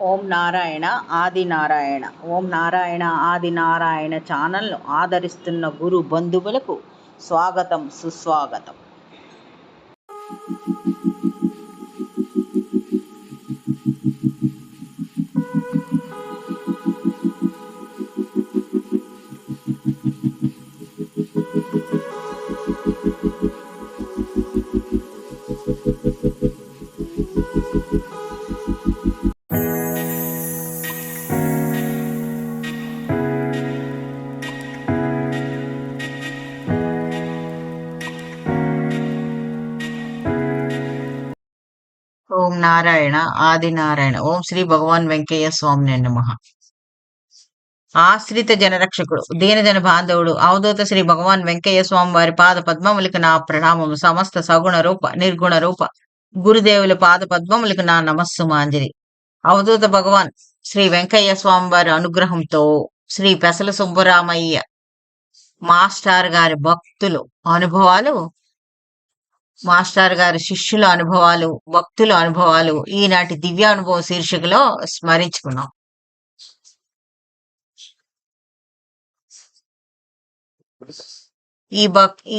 ఓం నారాయణ ఆది నారాయణ. ఓం నారాయణ ఆది నారాయణ ఛానల్ను ఆదరిస్తున్న గురు బంధువులకు స్వాగతం, సుస్వాగతం. ఓం నారాయణ ఆది నారాయణ. ఓం శ్రీ భగవాన్ వెంకయ్య స్వామి నమః. ఆశ్రిత జనరక్షకుడు, దీనజన బాంధవుడు, అవధూత శ్రీ భగవాన్ వెంకయ్య స్వామి వారి పాద పద్మములకు నా ప్రణామము. సమస్త సగుణ రూప నిర్గుణ రూప గురుదేవుల పాద పద్మములకు నా నమస్సుమాంజలి. అవధూత భగవాన్ శ్రీ వెంకయ్య స్వామి వారి అనుగ్రహంతో శ్రీ పెసల సుబ్బరామయ్య మాస్టర్ గారి భక్తులు అనుభవాలు, మాస్టర్ గారి శిష్యుల అనుభవాలు, భక్తుల అనుభవాలు ఈనాటి దివ్యానుభవ శీర్షికలో స్మరించుకున్నాం.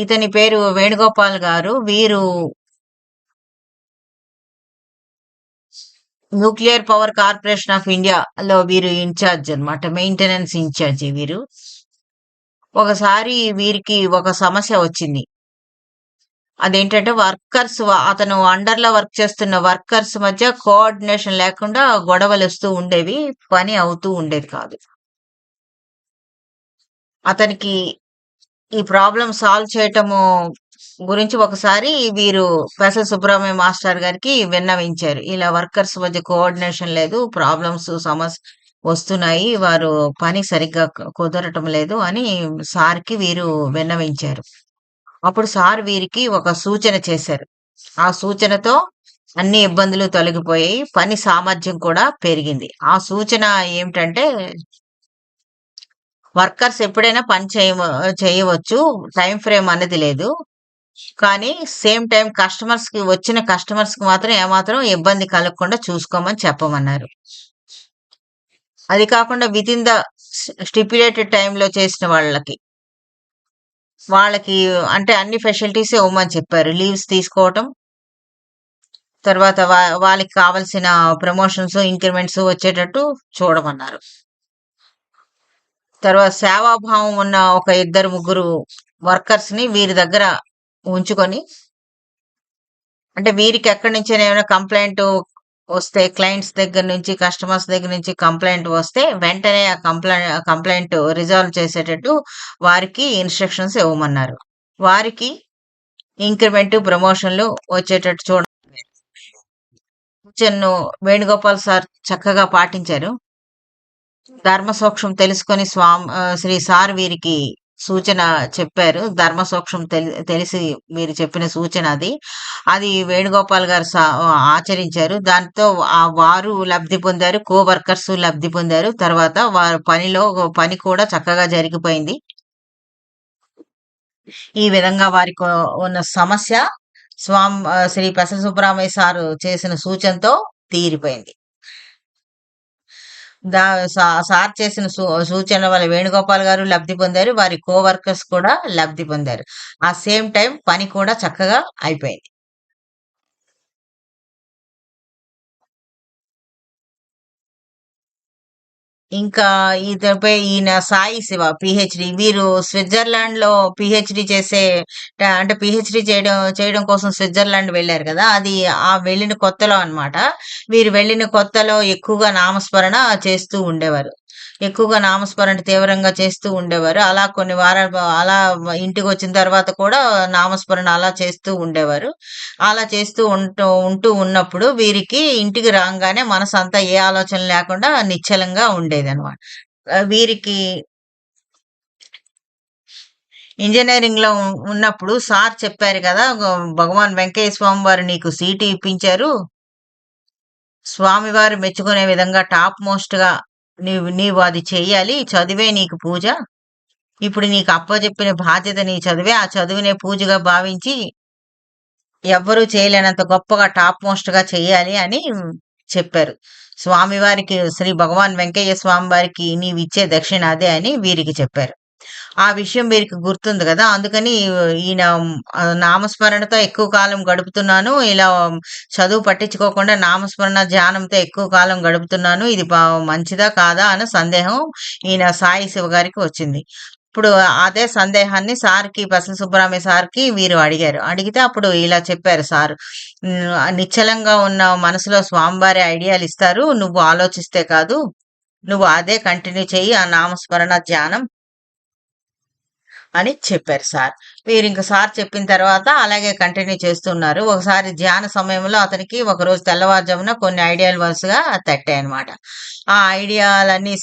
ఇతని పేరు వేణుగోపాల్ గారు. వీరు న్యూక్లియర్ పవర్ కార్పొరేషన్ ఆఫ్ ఇండియాలో వీరు ఇన్ఛార్జ్ అన్నమాట, మెయింటెనెన్స్ ఇన్ఛార్జి వీరు. ఒకసారి వీరికి ఒక సమస్య వచ్చింది. అదేంటంటే వర్కర్స్, అతను అండర్ లో వర్క్ చేస్తున్న వర్కర్స్ మధ్య కోఆర్డినేషన్ లేకుండా గొడవలు వస్తూ ఉండేవి, పని అవుతూ ఉండేది కాదు. అతనికి ఈ ప్రాబ్లం సాల్వ్ చేయటము గురించి ఒకసారి వీరు పెసల సుబ్రహ్మణ్య మాస్టర్ గారికి విన్నవించారు. ఇలా వర్కర్స్ మధ్య కోఆర్డినేషన్ లేదు, ప్రాబ్లమ్స్ సమస్య వస్తున్నాయి, వారు పని సరిగ్గా కుదరటం లేదు అని సార్కి వీరు విన్నవించారు. అప్పుడు సార్ వీరికి ఒక సూచన చేశారు. ఆ సూచనతో అన్ని ఇబ్బందులు తొలగిపోయాయి, పని సామర్థ్యం కూడా పెరిగింది. ఆ సూచన ఏమిటంటే, వర్కర్స్ ఎప్పుడైనా పని చేయవచ్చు, టైం ఫ్రేమ్ అనేది లేదు, కానీ సేమ్ టైం వచ్చిన కస్టమర్స్ కి మాత్రం ఏమాత్రం ఇబ్బంది కలగకుండా చూసుకోమని చెప్పమన్నారు. అది కాకుండా విత్ ఇన్ ద స్టిప్యులేటెడ్ టైంలో చేసిన వాళ్ళకి అంటే అన్ని ఫెసిలిటీస్ ఇవ్వమని చెప్పారు. లీవ్స్ తీసుకోవటం, తర్వాత వాళ్ళకి కావాల్సిన ప్రమోషన్స్, ఇంక్రిమెంట్స్ వచ్చేటట్టు చూడమన్నారు. తర్వాత సేవాభావం ఉన్న ఒక 2-3 వర్కర్స్ ని వీరి దగ్గర ఉంచుకొని, అంటే వీరికి ఎక్కడి నుంచి ఏమైనా కంప్లైంట్ వస్తే, క్లయింట్స్ దగ్గర నుంచి, కస్టమర్స్ దగ్గర నుంచి కంప్లైంట్ వస్తే వెంటనే ఆ కంప్లైంట్ రిజాల్వ్ చేసేటట్టు వారికి ఇన్స్ట్రక్షన్స్ ఇవ్వమన్నారు. వారికి ఇంక్రిమెంట్, ప్రమోషన్లు వచ్చేటట్టు సూచనను వేణుగోపాల్ సార్ చక్కగా పాటించారు. ధర్మసూక్ష్మం తెలుసుకొని శ్రీ సార్ వీరికి సూచన చెప్పారు. ధర్మసూక్ష్మం తెలిసి మీరు చెప్పిన సూచన అది వేణుగోపాల్ గారు ఆచరించారు. దాంతో వారు లబ్ధి పొందారు, కో వర్కర్స్ లబ్ధి పొందారు. తర్వాత వారి పని కూడా చక్కగా జరిగిపోయింది. ఈ విధంగా వారికి ఉన్న సమస్య శ్రీ పెసల సుబ్బరామయ్య సారు చేసిన సూచనతో తీరిపోయింది. సార్ చేసిన సూచన వల్ల వేణుగోపాల్ గారు లబ్ధి పొందారు, వారి కో వర్కర్స్ కూడా లబ్ధి పొందారు. ఆ సేమ్ టైం పని కూడా చక్కగా అయిపోయింది. ఇంకా ఈయన సాయి శివ పిహెచ్డి, వీరు స్విట్జర్లాండ్ లో పిహెచ్డి అంటే పిహెచ్డి చేయడం కోసం స్విట్జర్లాండ్ వెళ్ళారు కదా, అది ఆ వెళ్ళిన కొత్తలో అన్నమాట. వీరు వెళ్ళిన కొత్తలో ఎక్కువగా నామస్మరణ చేస్తూ ఉండేవారు, ఎక్కువగా నామస్మరణ తీవ్రంగా చేస్తూ ఉండేవారు. అలా కొన్ని వారాలు అలా ఇంటికి వచ్చిన తర్వాత కూడా నామస్మరణ అలా చేస్తూ ఉండేవారు. అలా చేస్తూ ఉంటూ ఉన్నప్పుడు వీరికి ఇంటికి రాగానే మనసు అంతా ఏ ఆలోచన లేకుండా నిశ్చలంగా ఉండేది అనమాట. వీరికి ఇంజనీరింగ్ లో ఉన్నప్పుడు సార్ చెప్పారు కదా, భగవాన్ వెంకయ్య స్వామి వారు నీకు సీటు ఇప్పించారు, స్వామివారు మెచ్చుకునే విధంగా టాప్ మోస్ట్ గా నీవు అది చెయ్యాలి, చదివే నీకు పూజ, ఇప్పుడు నీకు అప్పచెప్పిన బాధ్యత నీ చదివే, ఆ చదువునే పూజగా భావించి ఎవ్వరూ చేయలేనంత గొప్పగా టాప్ మోస్ట్ గా చెయ్యాలి అని చెప్పారు. స్వామివారికి శ్రీ భగవాన్ వెంకయ్య స్వామి వారికి నీవిచ్చే దక్షిణ అదే అని వీరికి చెప్పారు. ఆ విషయం వీరికి గుర్తుంది గదా! అందుకని ఈయన నామస్మరణతో ఎక్కువ కాలం గడుపుతున్నాను. ఇలా చదువు పట్టించుకోకుండా నామస్మరణ, ధ్యానంతో ఎక్కువ కాలం గడుపుతున్నాను. ఇది మంచిదా? కాదా? అన్న సందేహం ఈయన సాయి శివ గారికి వచ్చింది. ఇప్పుడు అదే సందేహాన్ని సార్‌కి బసవ సుబ్బరామయ్య సార్‌కి వీరు అడిగారు. అడిగితే అప్పుడు ఇలా చెప్పారు సారు. నిశ్చలంగా ఉన్న మనసులో స్వామివారి ఐడియాలిస్తారు. నువ్వు ఆలోచిస్తే కాదు. నువ్వు అదే కంటిన్యూ చెయ్యి. ఆ నామస్మరణ, ధ్యానం అని చెప్పారు సార్. వీరింక సార్ చెప్పిన తర్వాత అలాగే కంటిన్యూ చేస్తున్నారు. ఒకసారి ధ్యాన సమయంలో అతనికి ఒకరోజు తెల్లవారుజామున కొన్ని ఐడియాలు వరుసగా తట్టాయనమాట. ఆ ఐడియాలన్నీ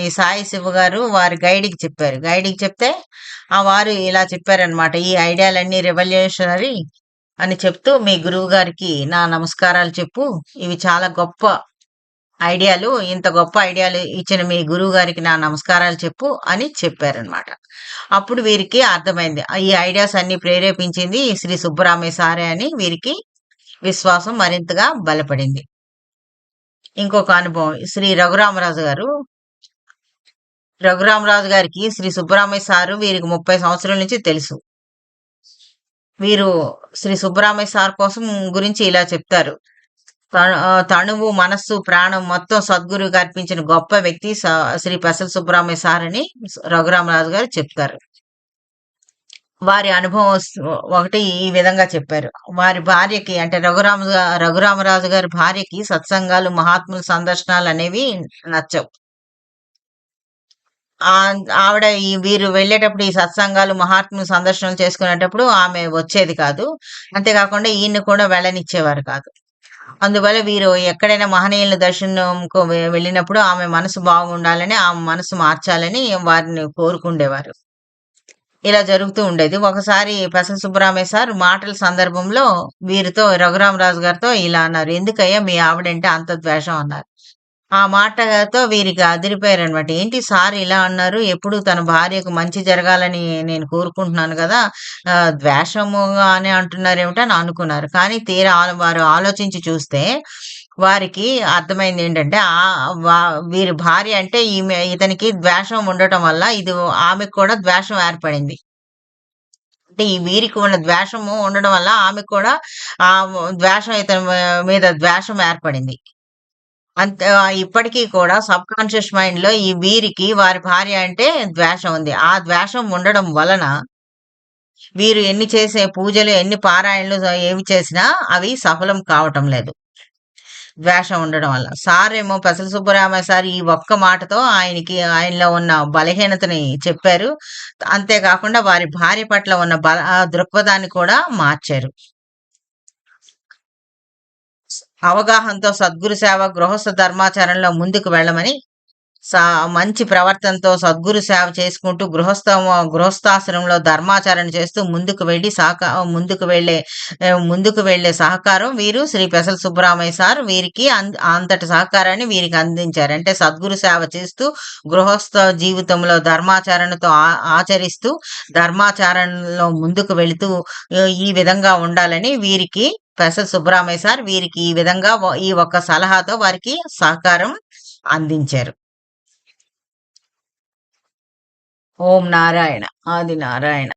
ఈ సాయి శివ గారు వారి గైడ్‌కి చెప్పారు. గైడ్‌కి చెప్తే వారు ఇలా చెప్పారనమాట. "ఈ ఐడియాలన్నీ రివల్యూషనరీ అని చెప్తూ మీ గురువుగారికి నా నమస్కారాలు చెప్పు. ఇవి చాలా గొప్ప ఐడియాలు. ఇంత గొప్ప ఐడియాలు ఇచ్చిన మీ గురువుగారికి నా నమస్కారాలు చెప్పు" అని చెప్పారనమాట. అప్పుడు వీరికి అర్థమైంది. ఈ ఐడియాస్ అన్నీ ప్రేరేపించింది శ్రీ సుబ్బరామయ్య సారే అని వీరికి విశ్వాసం మరింతగా బలపడింది. ఇంకొక అనుభవం శ్రీ రఘురామరాజు గారు. రఘురామరాజు గారికి శ్రీ సుబ్బరామయ్య సారు వీరికి 30 సంవత్సరాల నుంచి తెలుసు. వీరు శ్రీ సుబ్బరామయ్య సార్ కోసం గురించి ఇలా చెప్తారు. తనువు, మనస్సు, ప్రాణం మొత్తం సద్గురువుకి అర్పించిన గొప్ప వ్యక్తి శ్రీ పెసల సుబ్బరామయ్య సార్ అని రఘురామరాజు గారు చెప్తారు. వారి అనుభవం ఒకటి ఈ విధంగా చెప్పారు. వారి భార్యకి అంటే రఘురామరాజు గారి భార్యకి సత్సంగాలు, మహాత్ముల సందర్శనాలు అనేవి నచ్చవు. ఆవిడ వీరు వెళ్ళేటప్పుడు ఈ సత్సంగాలు, మహాత్ముల సందర్శనలు చేసుకునేటప్పుడు ఆమె వచ్చేది కాదు. అంతేకాకుండా ఈయన్ని కూడా వెళ్ళనిచ్చేవారు కాదు. అందువల్ల వీరు ఎక్కడైనా మహనీయుల దర్శనంకు వెళ్ళినప్పుడు ఆమె మనసు బాగుండాలని, ఆమె మనసు మార్చాలని వారిని కోరుకుండేవారు. ఇలా జరుగుతూ ఉండేది. ఒకసారి పెసల సుబ్బరామయ్య సార్ మాటల సందర్భంలో వీరితో రఘురామరాజు గారితో ఇలా అన్నారు. "ఎందుకయ్యా మీ ఆవిడంటే అంత ద్వేషం" అన్నారు. ఆ మాటతో వీరికి అదిరిపోయారనమాట. ఏంటి సార్ ఇలా అన్నారు? ఎప్పుడు తన భార్యకు మంచి జరగాలని నేను కోరుకుంటున్నాను గదా! ద్వేషముగా అని అంటున్నారేమిటి అని అనుకున్నారు. కానీ తీరా వారు ఆలోచించి చూస్తే వారికి అర్థమైందేంటంటే వీరి భార్య అంటే ఇతనికి ద్వేషం ఉండటం వల్ల ఆమెకు కూడా ద్వేషం ఏర్పడింది. అంటే వీరికి ఉన్న ద్వేషము ఉండడం వల్ల ఆమెకు కూడా ద్వేషం ఇతని మీద ద్వేషం ఏర్పడింది. ఇప్పటికీ కూడా సబ్‌కాన్షియస్ మైండ్‌లో వీరికి వారి భార్య అంటే ద్వేషం ఉంది. ఆ ద్వేషం ఉండడం వలన వీరు ఎన్ని చేసే పూజలు, ఎన్ని పారాయణలు ఏవి చేసినా అవి సఫలం కావటం లేదు. ద్వేషం ఉండడం వల్ల. సారేమో పెసల సుబ్బరామయ్య సార్ ఈ ఒక్క మాటతో ఆయనలో ఉన్న బలహీనతని చెప్పారు. అంతేకాకుండా వారి భార్య పట్ల ఉన్న దృక్పథాన్ని కూడా మార్చారు. అవగాహనతో సద్గురు సేవ, గృహస్థ ధర్మాచరణలో ముందుకు వెళ్ళమని, మంచి ప్రవర్తనతో సద్గురు సేవ చేసుకుంటూ గృహస్థాశ్రమంలో ధర్మాచరణ చేస్తూ ముందుకు వెళ్ళే సహకారం వీరు శ్రీ పెసల సుబ్బరామయ్య సార్ వీరికి అంతటి సహకారాన్ని వీరికి అందించారు. అంటే సద్గురు సేవ చేస్తూ గృహస్థ జీవితంలో ధర్మాచరణతో ఆచరిస్తూ ధర్మాచరణలో ముందుకు వెళుతూ ఈ విధంగా ఉండాలని వీరికి పెసల సుబ్బరామయ్య సార్ వీరికి ఈ విధంగా ఈ ఒక్క సలహాతో వారికి సహకారం అందించారు. ఓం నారాయణ ఆది నారాయణ.